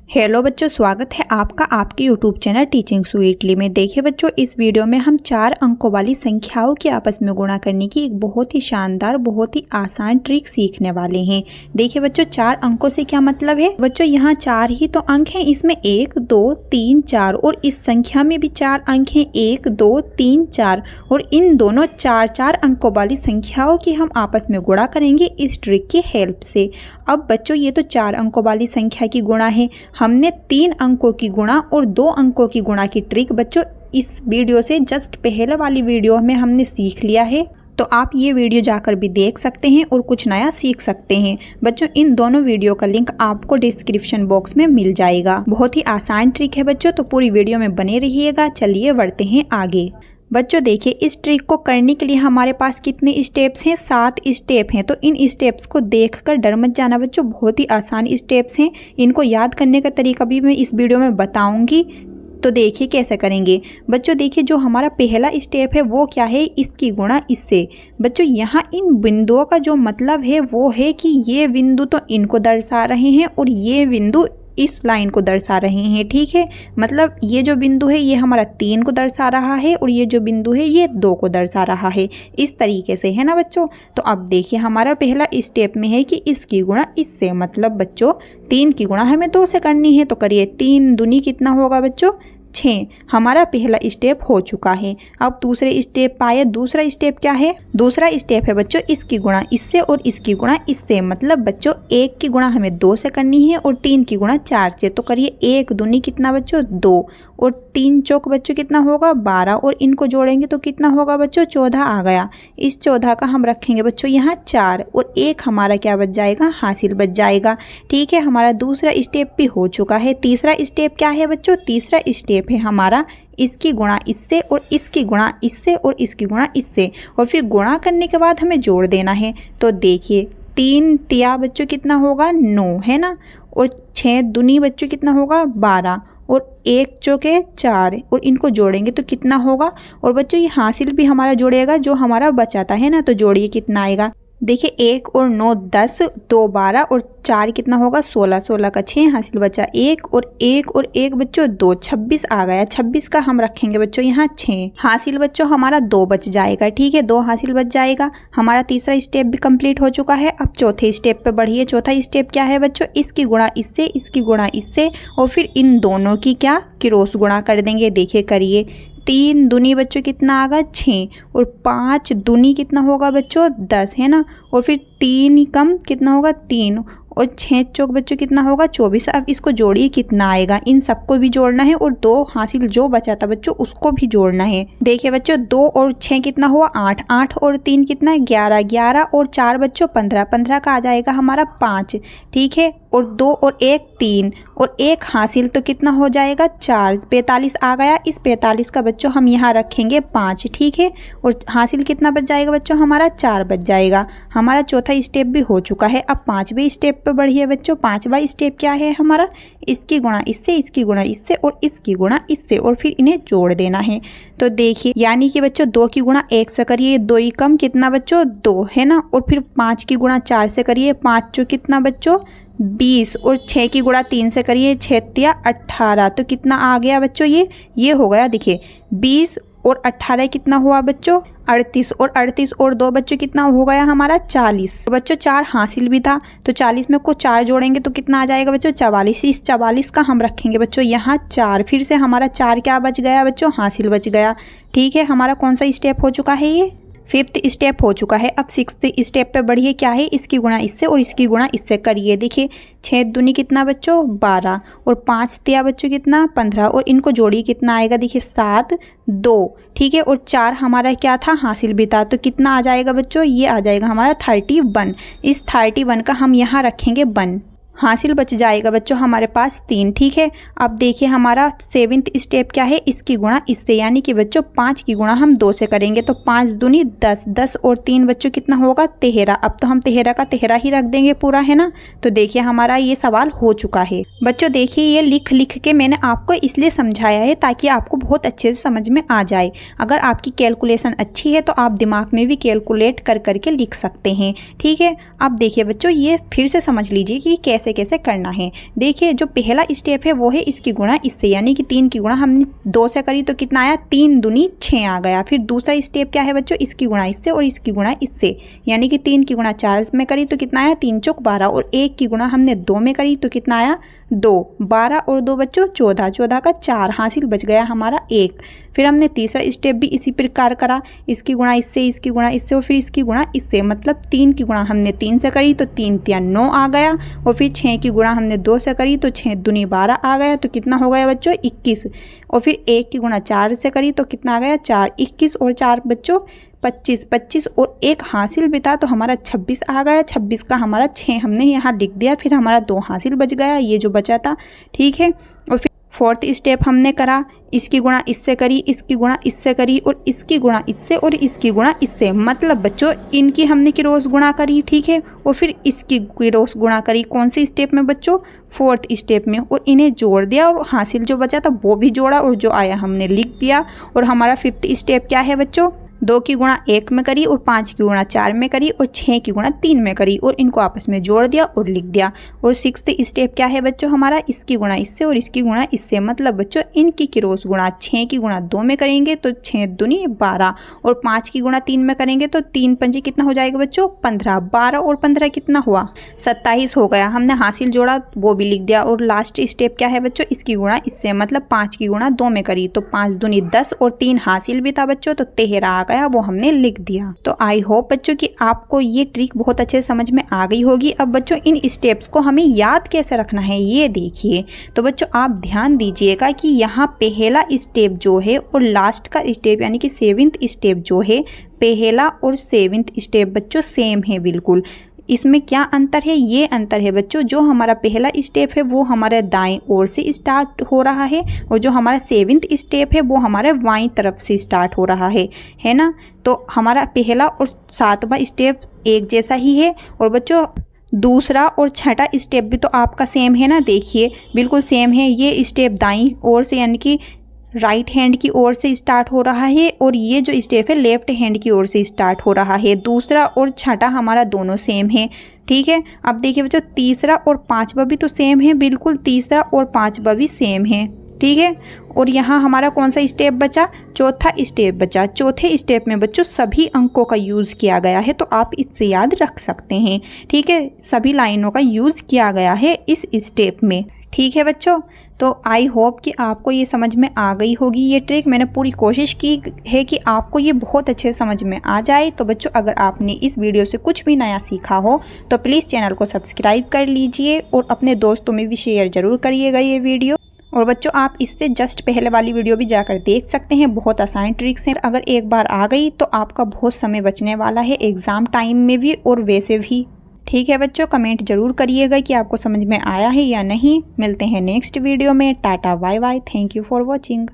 Hello बच्चों, स्वागत है आपका आपके यूट्यूब चैनल टीचिंग स्वीटली में। देखिए बच्चों, इस वीडियो में हम 4 अंकों वाली संख्याओं के आपस में गुणा करने की एक बहुत ही शानदार, बहुत ही आसान ट्रिक सीखने वाले हैं। देखिए बच्चों, 4 अंकों से क्या मतलब है बच्चों, यहाँ 4 ही तो अंक हैं, इसमें 1 2 3 4 और इस संख्या में भी 4 अंक हैं, 1 2 3 4। और इन दोनों 4 अंकों वाली संख्याओं की हम आपस में गुणा करेंगे इस ट्रिक की हेल्प से। अब बच्चों, ये तो 4 अंकों वाली संख्या की गुणा है। हमने 3 अंकों की गुणा और 2 अंकों की गुणा की ट्रिक बच्चों इस वीडियो से जस्ट पहले वाली वीडियो में हमने सीख लिया है, तो आप ये वीडियो जाकर भी देख सकते हैं और कुछ नया सीख सकते हैं। बच्चों, इन दोनों वीडियो का लिंक आपको डिस्क्रिप्शन बॉक्स में मिल जाएगा। बहुत ही आसान ट्रिक है बच्चों, तो पूरी वीडियो में बने रहिएगा। चलिए बढ़ते हैं आगे। बच्चों देखिए, इस ट्रिक को करने के लिए हमारे पास कितने स्टेप्स हैं? 7 स्टेप हैं। तो इन स्टेप्स को देखकर डर मत जाना बच्चों, बहुत ही आसान स्टेप्स हैं। इनको याद करने का तरीका भी मैं इस वीडियो में बताऊंगी, तो देखिए कैसे करेंगे। बच्चों देखिए, जो हमारा पहला स्टेप है वो क्या है? इसकी गुणा इससे। बच्चों यहाँ इन बिंदुओं का जो मतलब है वो है कि ये बिंदु तो इनको दर्शा रहे हैं और ये बिंदु इस लाइन को दर्शा रहे हैं। ठीक है, मतलब ये जो बिंदु है ये हमारा 3 को दर्शा रहा है और ये जो बिंदु है ये 2 को दर्शा रहा है। इस तरीके से है ना बच्चों। तो अब देखिए, हमारा पहला स्टेप में है कि इसकी गुणा इससे, मतलब बच्चों 3 की गुणा हमें 2 से करनी है। तो करिए, 3 दूनी कितना होगा बच्चों? 6। हमारा पहला स्टेप हो चुका है। अब दूसरे स्टेप पाए। दूसरा स्टेप क्या है? दूसरा स्टेप है बच्चों इसकी गुणा इससे और इसकी गुणा इससे, मतलब बच्चों 1 की गुणा हमें 2 से करनी है और 3 की गुणा 4 से। तो करिए, 1 दूनी कितना बच्चों? 2 और 3 चौक बच्चों कितना होगा? 12 और इनको जोड़ेंगे तो कितना होगा बच्चों? 14 आ गया। इस 14 का हम रखेंगे बच्चों यहाँ 4 और 1 हमारा क्या बच जाएगा? हासिल बच जाएगा। ठीक है, हमारा दूसरा स्टेप भी हो चुका है। तीसरा स्टेप क्या है बच्चों? तीसरा स्टेप है हमारा इसकी गुणा इससे और इसकी गुणा इससे और इसकी गुणा इससे, और फिर गुणा करने के बाद हमें जोड़ देना है। तो देखिए, 3 तिया बच्चों कितना होगा? 9 है ना, और 6 दूनी बच्चों कितना होगा? 12 और 1 चौके 4 और इनको जोड़ेंगे तो कितना होगा? और बच्चों ये हासिल भी हमारा जोड़ेगा जो हमारा बचाता है ना। तो जोड़िए कितना आएगा। देखिए, 1 और 9 10, 2 12 और 4 कितना होगा? 16, 16 का 6 हासिल बचा 1 और 1 बच्चों 2, 26 आ गया। 26 का हम रखेंगे बच्चों यहाँ 6 हासिल बच्चों हमारा 2 बच जाएगा। ठीक है, 2 हासिल बच जाएगा। हमारा तीसरा स्टेप भी कंप्लीट हो चुका है। अब चौथे स्टेप पे बढ़िए। चौथा स्टेप क्या है बच्चों? इसकी गुणा इससे, इसकी गुणा इससे और फिर इन दोनों की क्या? क्रॉस गुणा कर देंगे। देखिए करिए, 3 दूनी बच्चों कितना आ गया? 6 और 5 दूनी कितना होगा बच्चों? 10 है ना, और फिर 3 कम कितना होगा? 3 और 6 चौक बच्चों कितना होगा? 24। अब इसको जोड़िए कितना आएगा। इन सबको भी जोड़ना है और 2 हासिल जो बचा था बच्चों उसको भी जोड़ना है। देखिए बच्चों, 2 और 6 कितना हुआ? 8, 8 और 3 कितना है? 11, 11 और 4 बच्चों 15, 15 का आ जाएगा हमारा 5। ठीक है, और 2 और 1 3 और 1 हासिल तो कितना हो जाएगा? 4, 45 आ गया। इस 45 का बच्चों हम यहाँ रखेंगे 5। ठीक है, और हासिल कितना बच जाएगा बच्चों? हमारा 4 बच जाएगा। हमारा चौथा स्टेप भी हो चुका है। अब 5वें स्टेप पे बढ़िए बच्चों। 5वां स्टेप क्या है हमारा? इसकी गुणा इससे, इसकी गुणा इससे और इसकी गुणा इससे, और फिर इन्हें जोड़ देना है। तो देखिए, यानी कि बच्चों 2 की गुणा 1 से करिए, 2 ही कम कितना बच्चों? 2 है ना, और फिर 5 की गुणा 4 से करिए, 5 चो कितना बच्चों? 20 और 6 की गुणा 3 से करिए, 6 तिया 18। तो कितना आ गया बच्चों? ये हो गया। देखिए, 20 और 18 कितना हुआ बच्चों? 38 और 38 और 2 बच्चों कितना हो गया हमारा? 40। तो बच्चों 4 हासिल भी था, तो 40 में को 4 जोड़ेंगे तो कितना आ जाएगा बच्चों? 44। इस 44 का हम रखेंगे बच्चों यहाँ 4। फिर से हमारा 4 क्या बच गया बच्चों? हासिल बच गया। ठीक है, हमारा कौन सा स्टेप हो चुका है? ये 5th स्टेप हो चुका है। अब 6th स्टेप पे बढ़िए। क्या है? इसकी गुणा इससे और इसकी गुणा इससे करिए। देखिए, 6 दूनी कितना बच्चों? 12 और 5 तिया बच्चों कितना? 15 और इनको जोड़िए कितना आएगा? देखिए 7, 2। ठीक है, और 4 हमारा क्या था? हासिल भी था। तो कितना आ जाएगा बच्चों? ये आ जाएगा हमारा 31। इस 31 का हम यहाँ रखेंगे 1। हासिल बच जाएगा बच्चों हमारे पास 3। ठीक है, अब देखिए हमारा 7th स्टेप क्या है? इसकी गुणा इससे, यानी कि बच्चों 5 की गुणा हम 2 से करेंगे। तो 5 दूनी 10, 10 और 3 बच्चों कितना होगा? 13। अब तो हम 13 का 13 ही रख देंगे पूरा, है ना। तो देखिए हमारा ये सवाल हो चुका है। बच्चों देखिए, ये लिख के मैंने आपको इसलिए समझाया है ताकि आपको बहुत अच्छे से समझ में आ जाए। अगर आपकी कैलकुलेशन अच्छी है तो आप दिमाग में भी कैलकुलेट कर करके लिख सकते हैं। ठीक है, अब देखिए बच्चों, ये फिर से समझ लीजिए कि कैसे कैसे कैसे करना है। देखिए जो पहला स्टेप है वो है इसकी गुणा इससे, यानी कि 3 की गुणा हमने 2 से करी तो कितना आया, 3 दूनी 6 आ गया। फिर दूसरा स्टेप क्या है बच्चों, इसकी गुणा इससे और इसकी गुणा इससे, यानी कि 3 की गुणा 4 में करी तो कितना आया, 3 चौक 12, और 1 की गुणा हमने 2 में करी तो कितना आया, 2, 12 और 2 बच्चों 14, 14 का 4 हासिल, बच गया हमारा 1। फिर हमने तीसरा स्टेप भी इसी प्रकार करा, इसकी गुणा इससे, इसकी गुणा इससे और फिर इसकी गुणा इससे, मतलब 3 की गुणा हमने 3 से करी तो 3 3 9 आ गया, और फिर 6 की गुणा हमने 2 से करी तो 6 दूनी 12 आ गया, तो कितना हो गया बच्चों 21, और फिर 1 की गुणा 4 से करी तो कितना आ गया 4, 21 और 4 बच्चों 25, 25 और 1 हासिल बिता तो हमारा 26 आ गया। 26 का हमारा 6 हमने यहाँ लिख दिया, फिर हमारा 2 हासिल बच गया, ये जो बचा था, ठीक है। और फिर फोर्थ स्टेप हमने करा, इसकी गुणा इससे करी, इसकी गुणा इससे करी और इसकी गुणा इससे और इसकी गुणा इससे, मतलब बच्चों इनकी हमने क्रॉस गुणा करी, ठीक है, और फिर इसकी क्रॉस गुणा करी, कौन सी स्टेप में बच्चों, फोर्थ स्टेप में, और इन्हें जोड़ दिया और हासिल जो बचा था वो भी जोड़ा और जो आया हमने लिख दिया। और हमारा फिफ्थ स्टेप क्या है बच्चों, 2 की गुणा 1 में करी और 5 की गुणा 4 में करी और 6 की गुणा 3 में करी और इनको आपस में जोड़ दिया और लिख दिया। और सिक्स्थ स्टेप क्या है बच्चों हमारा, इसकी गुणा इससे और इसकी गुणा इससे, मतलब बच्चों इनकी क्रॉस गुणा 6 की गुणा 2 में करेंगे तो 6 दूनी 12 और 5 की गुणा 3 में करेंगे तो 3 पंजे कितना हो जाएगा बच्चों 15, 12 और 15 कितना हुआ 27 हो गया। हमने हासिल जोड़ा वो भी लिख दिया। और लास्ट स्टेप क्या है बच्चों, इसकी गुणा इससे, मतलब 5 की गुणा 2 में करी तो 5 दूनी 10 और 3 हासिल भी था बच्चों, तो 13 गया, वो हमने लिख दिया। तो आई होप बच्चों कि आपको ये ट्रिक बहुत अच्छे समझ में आ गई होगी। अब बच्चों इन स्टेप्स को हमें याद कैसे रखना है ये देखिए। तो बच्चों आप ध्यान दीजिएगा कि यहाँ पहला स्टेप जो है और लास्ट का स्टेप यानी कि 7th स्टेप जो है, पहला और 7th स्टेप बच्चों सेम है बिल्कुल। इसमें क्या अंतर है, ये अंतर है बच्चों, जो हमारा पहला स्टेप है वो हमारे दाएं ओर से स्टार्ट हो रहा है और जो हमारा 7th स्टेप है वो हमारे बाईं तरफ से स्टार्ट हो रहा है ना। तो हमारा पहला और 7वां स्टेप एक जैसा ही है। और बच्चों दूसरा और छठा स्टेप भी तो आपका सेम है ना, देखिए बिल्कुल सेम है। ये स्टेप दाईं ओर से यानी कि राइट हैंड की ओर से स्टार्ट हो रहा है और ये जो स्टेप है लेफ्ट हैंड की ओर से स्टार्ट हो रहा है। दूसरा और छठा हमारा दोनों सेम है, ठीक है। अब देखिए बच्चों तीसरा और 5वां भी तो सेम है, बिल्कुल तीसरा और 5वां भी सेम है, ठीक है। और यहाँ हमारा कौन सा स्टेप बचा, चौथा स्टेप बचा। चौथे स्टेप में बच्चों सभी अंकों का यूज़ किया गया है, तो आप इससे याद रख सकते हैं, ठीक है। सभी लाइनों का यूज़ किया गया है इस स्टेप में, ठीक है बच्चों। तो आई होप कि आपको ये समझ में आ गई होगी ये ट्रिक। मैंने पूरी कोशिश की है कि आपको ये बहुत अच्छे समझ में आ जाए। तो बच्चों अगर आपने इस वीडियो से कुछ भी नया सीखा हो तो प्लीज़ चैनल को सब्सक्राइब कर लीजिए और अपने दोस्तों में भी शेयर ज़रूर करिएगा ये वीडियो। और बच्चों आप इससे जस्ट पहले वाली वीडियो भी जाकर देख सकते हैं, बहुत आसान ट्रिक्स हैं। अगर एक बार आ गई तो आपका बहुत समय बचने वाला है एग्ज़ाम टाइम में भी और वैसे भी, ठीक है बच्चों। कमेंट जरूर करिएगा कि आपको समझ में आया है या नहीं। मिलते हैं नेक्स्ट वीडियो में। Tata bye bye, thank you for watching.